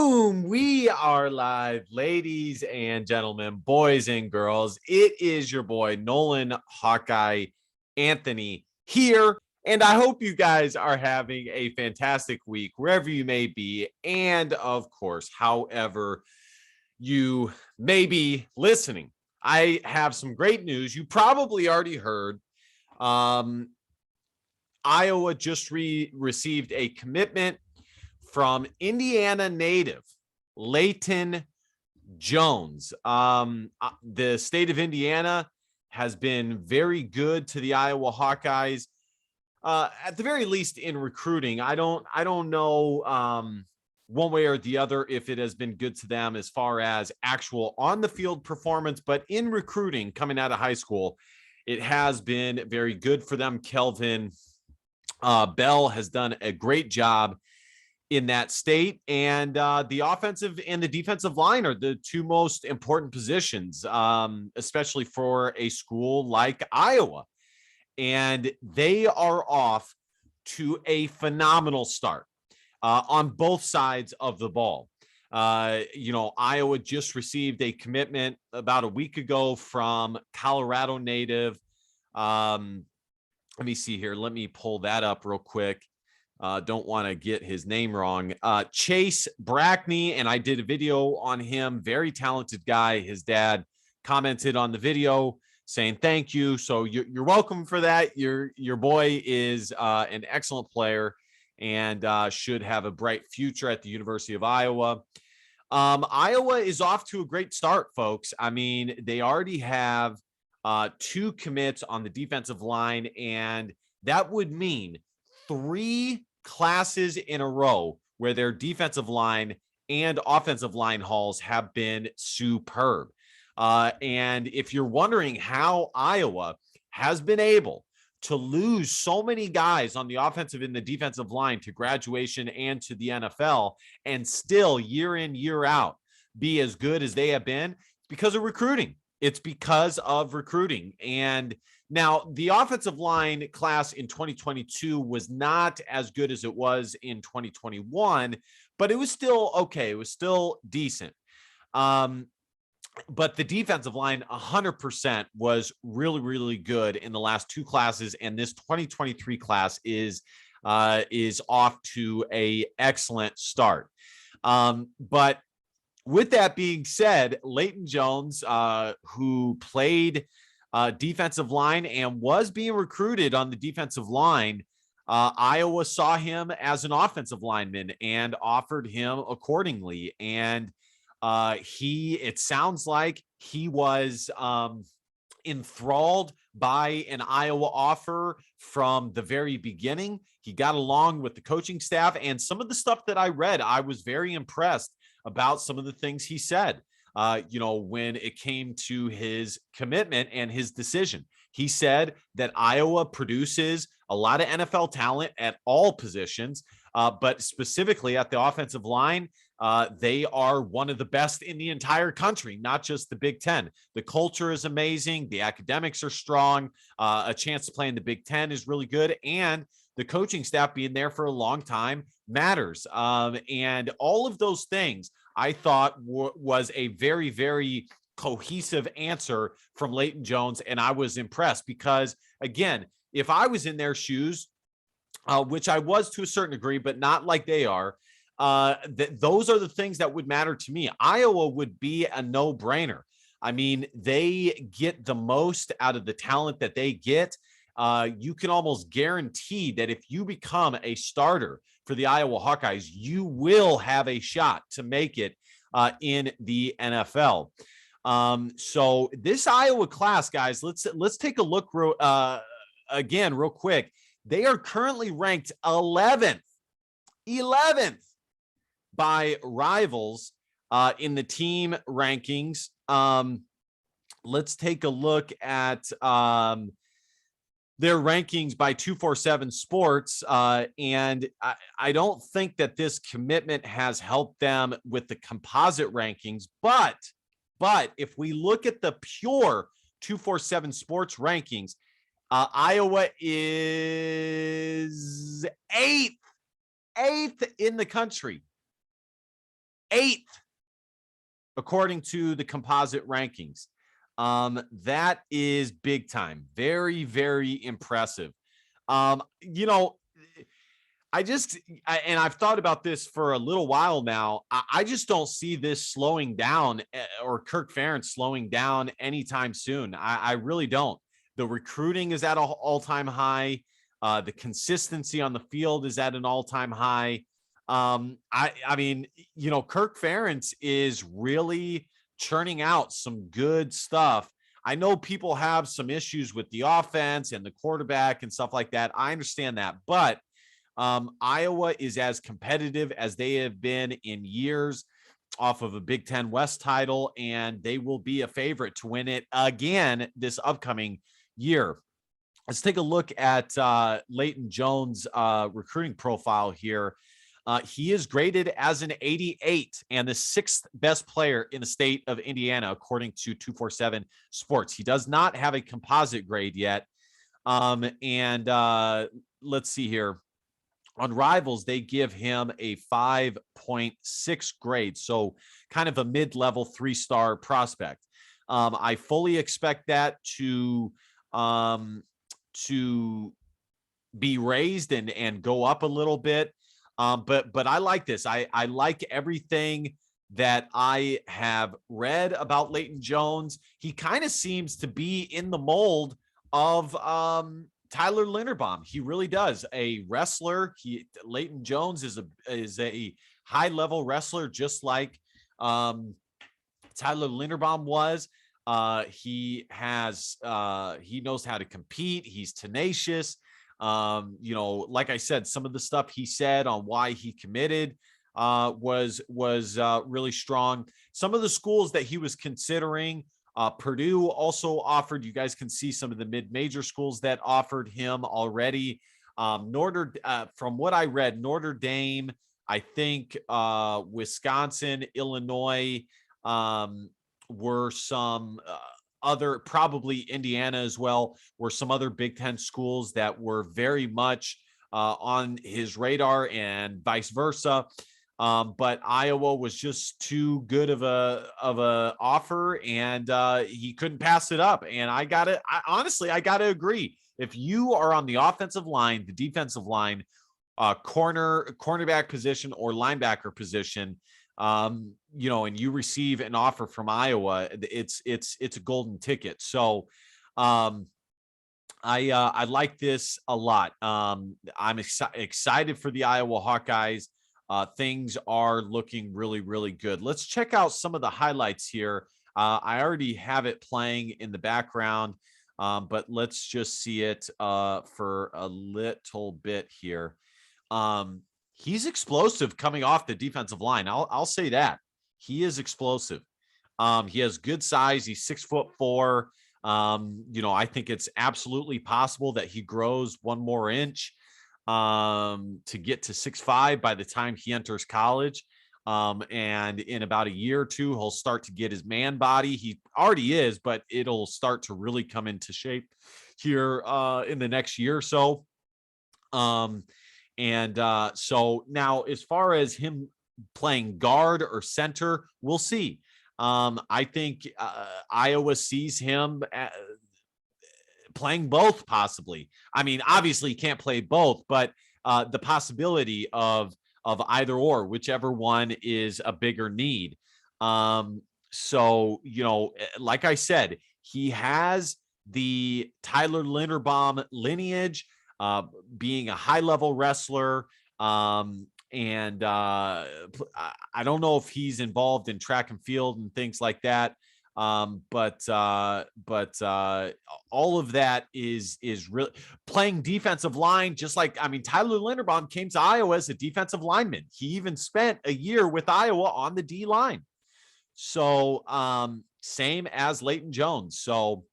Boom! We are live, ladies and gentlemen, boys and girls. It is your boy, Nolan Hawkeye Anthony here. And I hope you guys are having a fantastic week, wherever you may be. And of course, however you may be listening. I have some great news. You probably already heard. Iowa just received a commitment from Indiana native Leighton Jones. The state of Indiana has been very good to the Iowa Hawkeyes, at the very least in recruiting. I don't know one way or the other if it has been good to them as far as actual on the field performance, but in recruiting coming out of high school, it has been very good for them. Kelvin Bell has done a great job in that state, and the offensive and the defensive line are the two most important positions, especially for a school like Iowa. And they are off to a phenomenal start on both sides of the ball. Iowa just received a commitment about a week ago from Colorado native. Let me see here. Let me pull that up real quick. Don't want to get his name wrong. Chase Brackney, and I did a video on him. Very talented guy. His dad commented on the video saying thank you. So you're welcome for that. Your boy is an excellent player and should have a bright future at the University of Iowa. Iowa is off to a great start, folks. I mean, they already have two commits on the defensive line, and that would mean 3 classes in a row where their defensive line and offensive line hauls have been superb. And if you're wondering how Iowa has been able to lose so many guys on the offensive and the defensive line to graduation and to the NFL and still year in, year out be as good as they have been, it's because of recruiting. It's because of recruiting. And now, the offensive line class in 2022 was not as good as it was in 2021, but it was still okay. It was still decent. But the defensive line, 100% was really, really good in the last 2 classes, and this 2023 class is off to a excellent start. But with that being said, Leighton Jones, who played defensive line and was being recruited on the defensive line, Iowa saw him as an offensive lineman and offered him accordingly. And it sounds like he was enthralled by an Iowa offer from the very beginning. He got along with the coaching staff, and some of the stuff that I read, I was very impressed about some of the things he said. When it came to his commitment and his decision, he said that Iowa produces a lot of NFL talent at all positions, but specifically at the offensive line, they are one of the best in the entire country, not just the Big Ten. The culture is amazing. The academics are strong. A chance to play in the Big Ten is really good. And the coaching staff being there for a long time matters. And all of those things I thought was a very, very cohesive answer from Leighton Jones. And I was impressed because, again, if I was in their shoes, which I was to a certain degree, but not like they are, those are the things that would matter to me. Iowa would be a no-brainer. I mean, they get the most out of the talent that they get. You can almost guarantee that if you become a starter for the Iowa Hawkeyes, you will have a shot to make it in the NFL. So this Iowa class, guys, let's take a look again real quick. They are currently ranked 11th by Rivals in the team rankings. Let's take a look at their rankings by 247 Sports. And I don't think that this commitment has helped them with the composite rankings. But if we look at the pure 247 Sports rankings, Iowa is eighth in the country. 8th, according to the composite rankings. That is big time. Very, very impressive. You know, and I've thought about this for a little while now. I just don't see this slowing down, or Kirk Ferentz slowing down anytime soon. I really don't. The recruiting is at an all-time high. The consistency on the field is at an all-time high. I mean, you know, Kirk Ferentz is really churning out some good stuff. I know people have some issues with the offense and the quarterback and stuff like that. I understand that, but Iowa is as competitive as they have been in years off of a Big Ten West title, and they will be a favorite to win it again this upcoming year. Let's take a look at Leighton Jones' recruiting profile here. He is graded as an 88 and the 6th best player in the state of Indiana, according to 247 Sports. He does not have a composite grade yet. Let's see here. On Rivals, they give him a 5.6 grade, so kind of a mid-level 3-star prospect. I fully expect that to be raised and go up a little bit. But I like this. I like everything that I have read about Leighton Jones. He kind of seems to be in the mold of Tyler Linderbaum. He really does. A wrestler. Leighton Jones is a high level wrestler, just like Tyler Linderbaum was. He knows how to compete. He's tenacious. You know, like I said, some of the stuff he said on why he committed was really strong. Some of the schools that he was considering, Purdue also offered. You guys can see some of the mid-major schools that offered him already. From what I read, Notre Dame, I think Wisconsin, Illinois were some other, probably Indiana as well, were some other Big Ten schools that were very much on his radar, and vice versa. But Iowa was just too good of a offer, and he couldn't pass it up. And I gotta agree. If you are on the offensive line, the defensive line, cornerback position, or linebacker position, you know, and you receive an offer from Iowa, it's a golden ticket. So I like this a lot. I'm excited for the Iowa Hawkeyes. Things are looking really, really good. Let's check out some of the highlights here. I already have it playing in the background, but let's just see it for a little bit here. He's explosive coming off the defensive line. I'll say that. He is explosive. He has good size. He's 6'4". You know, I think it's absolutely possible that he grows one more inch to get to 6'5" by the time he enters college. And in about a year or two, he'll start to get his man body. He already is, but it'll start to really come into shape here in the next year or so. So now, as far as him playing guard or center, we'll see. I think Iowa sees him playing both, possibly. I mean, obviously, he can't play both, but the possibility of either or, whichever one is a bigger need. So, you know, like I said, he has the Tyler Linderbaum lineage, being a high-level wrestler. And I don't know if he's involved in track and field and things like that. But all of that is really playing defensive line, just like, I mean, Tyler Linderbaum came to Iowa as a defensive lineman. He even spent a year with Iowa on the D line. So same as Leighton Jones. So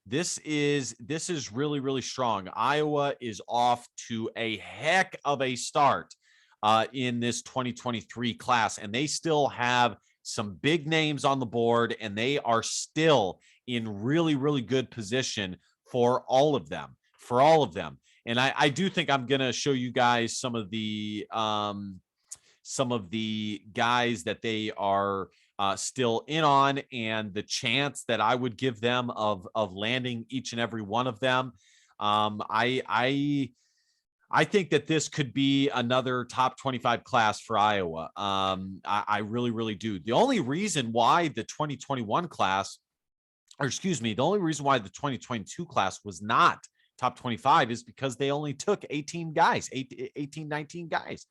this is really, really strong. Iowa is off to a heck of a start in this 2023 class, and they still have some big names on the board, and they are still in really, really good position for all of them. And I do think I'm going to show you guys some of the some of the guys that they are still in on, and the chance that I would give them of landing each and every one of them. I think that this could be another top 25 class for Iowa. I really, really do. The only reason why the 2021 class, or excuse me, the only reason why the 2022 class was not top 25 is because they only took 18 guys, 18, 19 guys.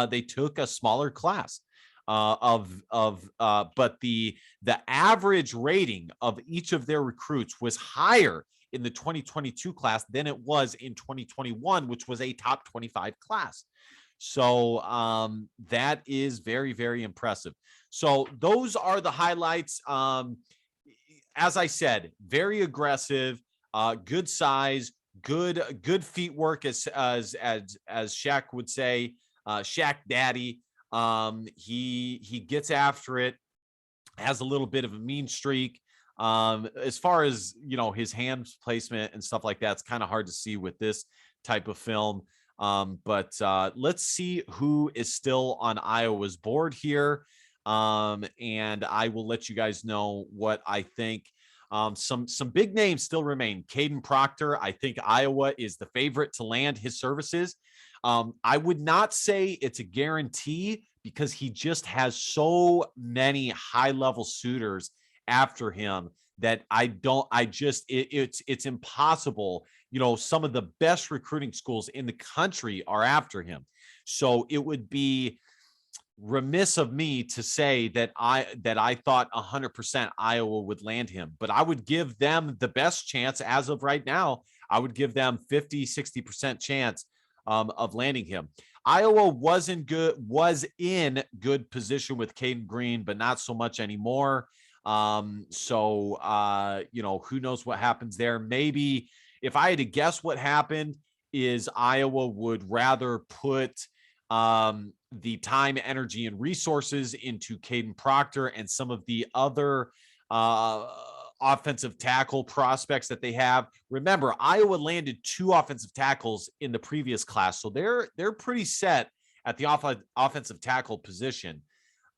They took a smaller class but the average rating of each of their recruits was higher in the 2022 class than it was in 2021, which was a top 25 class. So that is very, very impressive. So those are the highlights. As I said, very aggressive, good size, good feet work, as Shaq would say, Shaq Daddy. He gets after it, has a little bit of a mean streak. As far as, his hand placement and stuff like that, it's kind of hard to see with this type of film. But let's see who is still on Iowa's board here. And I will let you guys know what I think. Some big names still remain. Caden Proctor, I think Iowa is the favorite to land his services. I would not say it's a guarantee because he just has so many high-level suitors after him that it's impossible. Some of the best recruiting schools in the country are after him. So it would be remiss of me to say that I thought 100% Iowa would land him, but I would give them the best chance as of right now. I would give them 50-60% chance of landing him. Iowa was in good position with Caden Green, but not so much anymore. So who knows what happens there? Maybe if I had to guess, what happened is Iowa would rather put the time, energy, and resources into Caden Proctor and some of the other offensive tackle prospects that they have. Remember, Iowa landed 2 offensive tackles in the previous class, so they're pretty set at the offensive tackle position.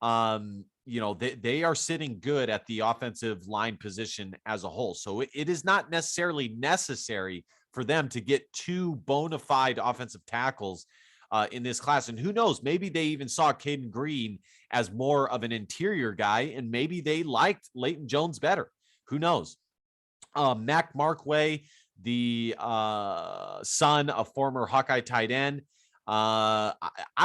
They are sitting good at the offensive line position as a whole. So it is not necessarily necessary for them to get 2 bona fide offensive tackles in this class. And who knows, maybe they even saw Caden Green as more of an interior guy, and maybe they liked Leighton Jones better. Who knows? Mac Markway, the son of former Hawkeye tight end, I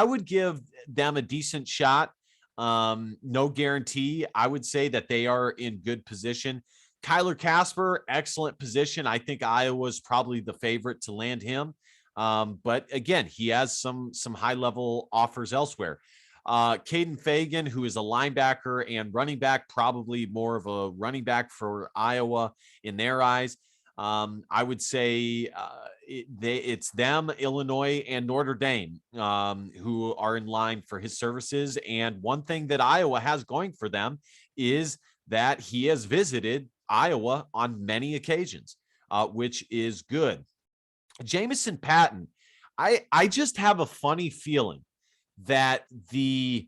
would give them a decent shot. No guarantee. I would say that they are in good position. Kyler Casper, excellent position. I think Iowa's probably the favorite to land him. But again, he has some high-level offers elsewhere. Caden Fagan, who is a linebacker and running back, probably more of a running back for Iowa in their eyes. I would say it's them, Illinois, and Notre Dame, who are in line for his services. And one thing that Iowa has going for them is that he has visited Iowa on many occasions, which is good. Jamison Patton, I just have a funny feeling that the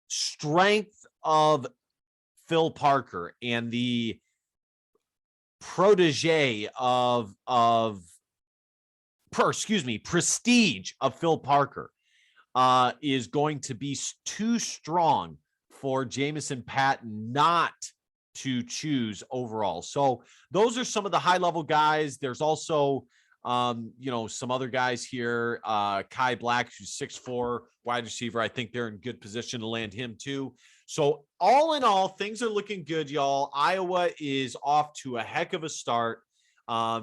strength of Phil Parker and the prestige of Phil Parker is going to be too strong for Jamison Patton not to choose overall. So those are some of the high-level guys. There's also some other guys here. Kai Black, who's 6'4", wide receiver. I think they're in good position to land him too. So all in all, things are looking good, y'all. Iowa is off to a heck of a start.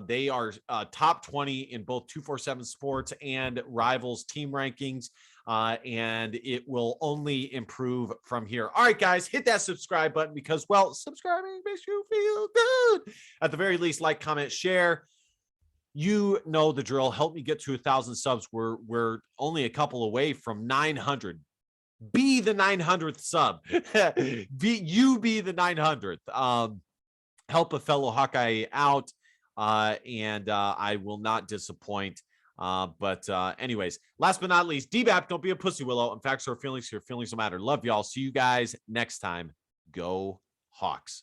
They are top 20 in both 247 Sports and Rivals team rankings. And it will only improve from here. All right, guys, hit that subscribe button because, well, subscribing makes you feel good. At the very least, like, comment, share. You know the drill. Help me get to 1,000 subs. We're only a couple away from 900. Be the 900th sub. be the 900th. Help a fellow Hawkeye out, and I will not disappoint. But anyways, last but not least, DBAP, don't be a pussy willow. In fact, so your feelings don't matter. Love y'all. See you guys next time. Go Hawks.